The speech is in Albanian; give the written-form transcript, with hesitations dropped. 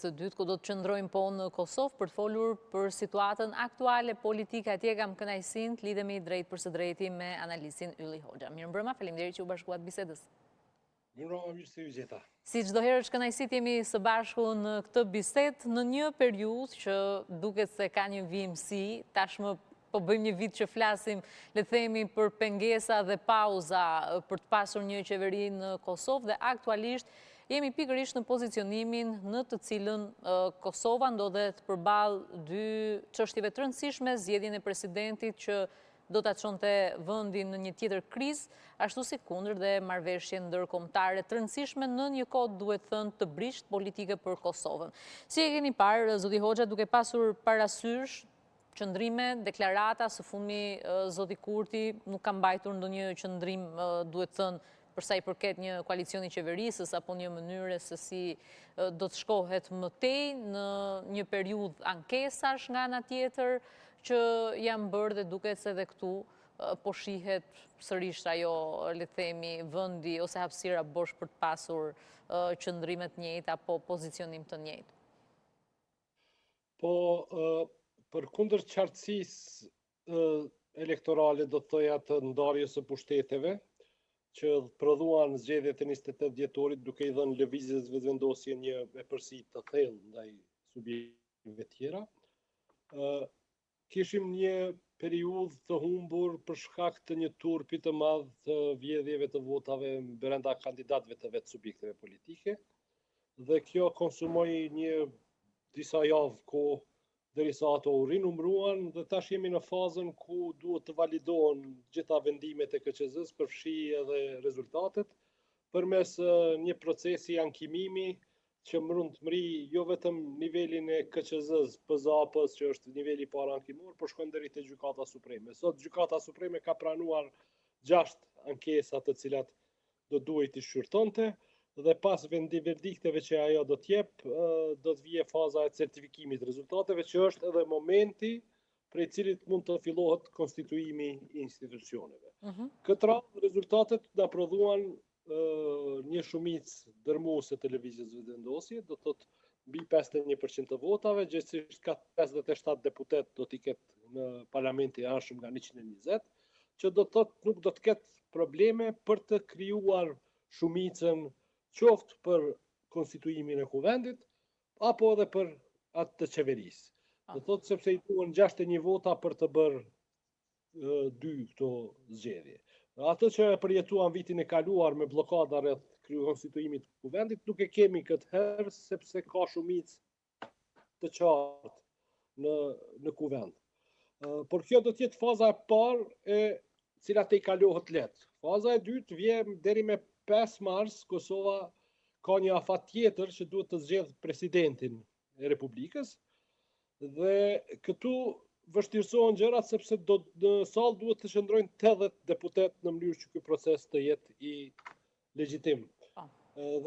pjesë të dytë, ku do të qëndrojmë po në Kosovë për të folur për situatën aktuale politike. Atje kam kënaqësinë të lidhemi drejt për së drejti me analistin Ylli Hoxha. Mirëmbrëma, faleminderit që u bashkuat bisedës. Mirëmbrëma, mirë se u gjeta. Si çdo herë është kënaqësi të jemi së bashku në këtë bisedë në një periudhë që duket se ka një vimësi, tashmë po bëjmë një vit që flasim, le të themi, për pengesa dhe pauza për të pasur një qeveri në Kosovë dhe aktualisht jemi pikërisht në pozicionimin në të cilën Kosova ndodhet përballë dy çështjeve të rëndësishme, zgjedhjen e presidentit që do ta çonte vendin në një tjetër krizë, ashtu si kundër dhe marrëveshje ndërkombëtare të rëndësishme në një kohë, duhet thënë, të brisht politike për Kosovën. Si e keni parë, zoti Hoxha, duke pasur parasysh qëndrime, deklarata, së fundmi zoti Kurti nuk ka mbajtur ndonjë qëndrim, duhet thënë, përsa i përket një koalicioni qeverisës apo një mënyre se si do të shkohet mëtej në një periudhë ankesash nga ana tjetër që janë bërë dhe duket se dhe këtu po shihet sërish ajo, le të themi, vendi ose hapësira bosh për të pasur qëndrime të njëjta apo pozicionim të njëjtë. Po, për kundër qartësisë elektorale, do të thoja të ndarjes së pushteteve, që prodhuan zgjedhjet e 28 dhjetorit duke i dhënë lëvizjes vetëvendosje një vepërsi të thellë ndaj subjekteve tjera. Kishim një periudhë të humbur për shkak të një turpi të madh të vjedhjeve të votave brenda kandidatëve të vetë subjekteve politike, dhe kjo konsumoi një disa javë kohë derisa ato u rinumruan, dhe tash jemi në fazën ku duhet të validohen gjitha vendimet e KQZ-s, përfshi edhe rezultatet, përmes një procesi ankimimi që mund të mri jo vetëm nivelin e KQZ-s, PZAP-s, që është niveli para ankimor, por shkon deri te Gjykata Supreme. Sot Gjykata Supreme ka pranuar 6 ankesa të cilat do duhet i shqyrtonte, dhe pas verdikteve që ajo do t'jep, do të vije faza e certifikimit të rezultateve, që është edhe momenti prej cilit mund të fillohet konstituimi i institucioneve. Këtë radhë rezultatet na prodhuan një shumicë dërmuese të lëvizjes vetëvendosje, do të thotë mbi 51% të votave, gjithsesi ka 57 deputet do t'i ketë në parlamentin e anshëm nga 120, që do të thotë nuk do të ketë probleme për të krijuar shumicën qoftë për konstituimin e kuvendit, apo edhe për atë të qeverisë. Do thotë sepse i duhen 61 vota për të bërë 2 këto zgjedhje. Atë që përjetuan vitin e kaluar me bllokada rreth konstituimit të kuvendit, nuk e kemi këtë herë sepse ka shumicë të qartë në kuvend. Por kjo do të jetë faza e parë e cila te i kalohet lehtë. Faza e dytë vjen deri me 5 mars, Kosova ka një afat tjetër që duhet të zgjedh presidentin e Republikës, dhe këtu vështirësohen gjërat sepse në sallë duhet të qëndrojnë 80 deputet në mënyrë që ky proces të jetë i legjitim. Dhe